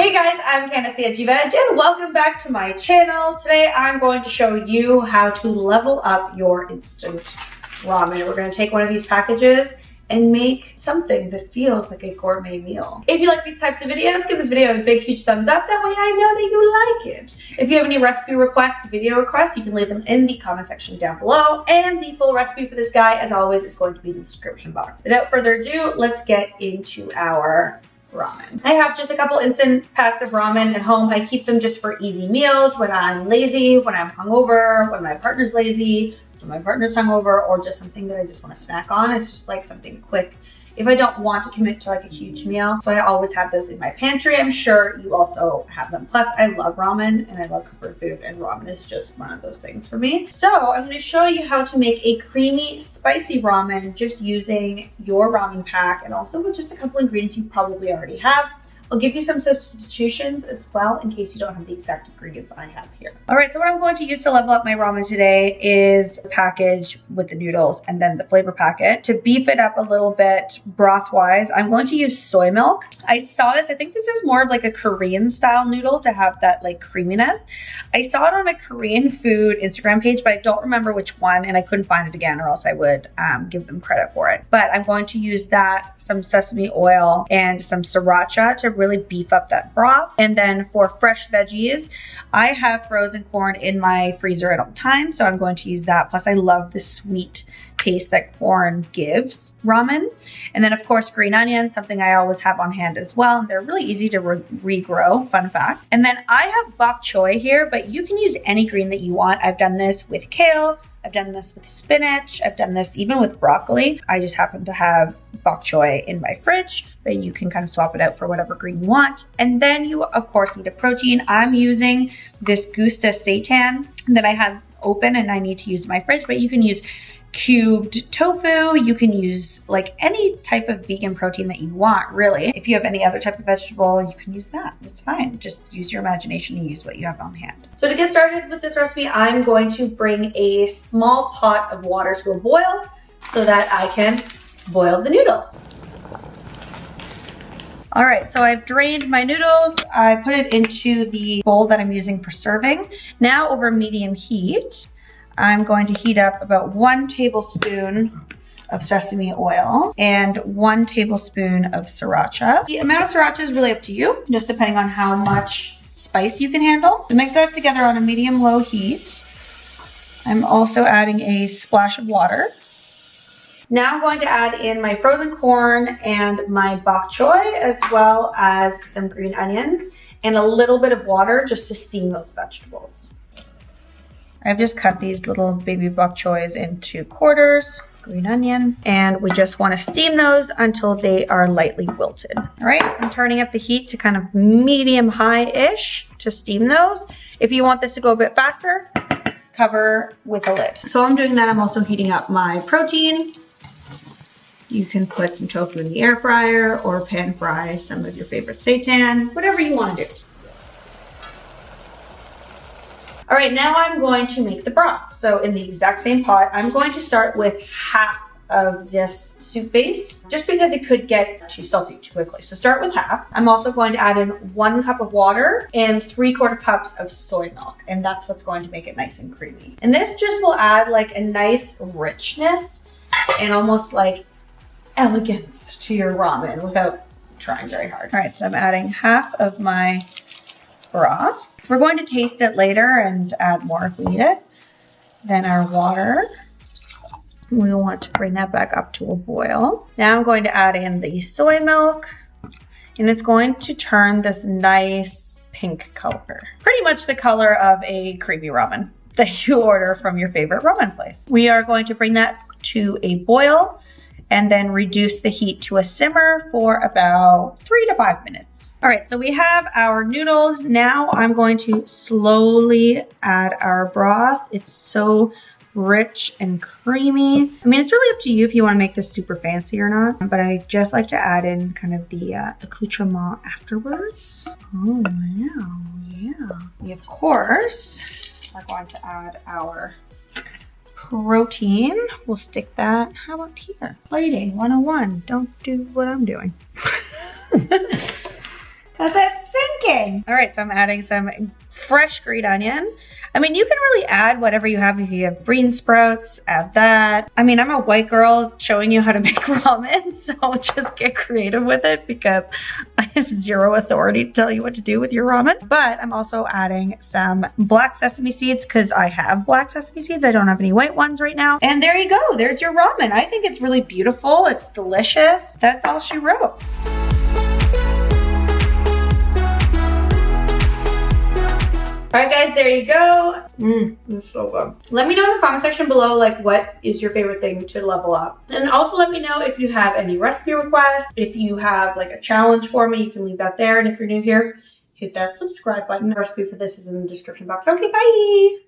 Hey guys, I'm Candace the Edgy Veg and welcome back to my channel. Today I'm going to show you how to level up your instant ramen. We're going to take one of these packages and make something that feels like a gourmet meal. If you like these types of videos, give this video a big, huge thumbs up. That way I know that you like it. If you have any recipe requests, video requests, you can leave them in the comment section down below. And the full recipe for this guy, as always, is going to be in the description box. Without further ado, let's get into our ramen. I have just a couple instant packs of ramen at home. I keep them just for easy meals when I'm lazy, when I'm hungover, when my partner's lazy, when my partner's hungover, or just something that I just want to snack on. It's just like something quick if I don't want to commit to like a huge meal. So I always have those in my pantry. I'm sure you also have them. Plus I love ramen and I love comfort food, and ramen is just one of those things for me. So I'm going to show you how to make a creamy, spicy ramen just using your ramen pack and also with just a couple ingredients you probably already have. I'll give you some substitutions as well in case you don't have the exact ingredients I have here. All right, so what I'm going to use to level up my ramen today is a package with the noodles and then the flavor packet. To beef it up a little bit broth-wise, I'm going to use soy milk. I saw this, I think this is more of like a Korean style noodle to have that like creaminess. I saw it on a Korean food Instagram page, but I don't remember which one and I couldn't find it again or else I would give them credit for it. But I'm going to use that, some sesame oil and some sriracha to really beef up that broth. And then for fresh veggies, I have frozen corn in my freezer at all times, so I'm going to use that. Plus I love the sweet taste that corn gives ramen. And then of course green onions, something I always have on hand as well. And they're really easy to regrow, fun fact. And then I have bok choy here, but you can use any green that you want. I've done this with kale, I've done this with spinach, I've done this even with broccoli. I just happen to have bok choy in my fridge, but you can kind of swap it out for whatever green you want. And then you of course need a protein. I'm using this Gusta seitan that I had open and I need to use in my fridge, but you can use cubed tofu, you can use like any type of vegan protein that you want, really. If you have any other type of vegetable, you can use that. It's fine. Just use your imagination and use what you have on hand. So to get started with this recipe, I'm going to bring a small pot of water to a boil so that I can boil the noodles. All right, so I've drained my noodles. I put it into the bowl that I'm using for serving. Now over medium heat, I'm going to heat up about 1 tablespoon of sesame oil and 1 tablespoon of sriracha. The amount of sriracha is really up to you, just depending on how much spice you can handle. So mix that together on a medium-low heat. I'm also adding a splash of water. Now I'm going to add in my frozen corn and my bok choy, as well as some green onions and a little bit of water just to steam those vegetables. I've just cut these little baby bok choys into quarters, green onion, and we just want to steam those until they are lightly wilted. All right, I'm turning up the heat to kind of medium high-ish to steam those. If you want this to go a bit faster, cover with a lid. So I'm doing that. I'm also heating up my protein. You can put some tofu in the air fryer or pan fry some of your favorite seitan, whatever you want to do. All right, now I'm going to make the broth. So in the exact same pot, I'm going to start with half of this soup base, just because it could get too salty too quickly. So start with half. I'm also going to add in 1 cup of water and 3/4 cups of soy milk. And that's what's going to make it nice and creamy. And this just will add like a nice richness and almost like elegance to your ramen without trying very hard. All right, so I'm adding half of my broth. We're going to taste it later and add more if we need it. Then our water. We want to bring that back up to a boil. Now I'm going to add in the soy milk, and it's going to turn this nice pink color. Pretty much the color of a creamy ramen that you order from your favorite ramen place. We are going to bring that to a boil and then reduce the heat to a simmer for about 3 to 5 minutes. All right, so we have our noodles. Now I'm going to slowly add our broth. It's so rich and creamy. I mean, it's really up to you if you want to make this super fancy or not, but I just like to add in kind of the accoutrement afterwards. Oh, yeah. We, of course, are going to add our protein. We'll stick that, how about here? Plating 101. Don't do what I'm doing. Cause it's thinking? All right, so I'm adding some fresh green onion. I mean, you can really add whatever you have. If you have green sprouts, add that. I mean, I'm a white girl showing you how to make ramen, so just get creative with it because I have zero authority to tell you what to do with your ramen. But I'm also adding some black sesame seeds because I have black sesame seeds. I don't have any white ones right now. And there you go. There's your ramen. I think it's really beautiful. It's delicious. That's all she wrote. All right, guys, there you go. It's so good. Let me know in the comment section below, like, what is your favorite thing to level up? And also let me know if you have any recipe requests. If you have like a challenge for me, you can leave that there. And if you're new here, hit that subscribe button. The recipe for this is in the description box. Okay, bye.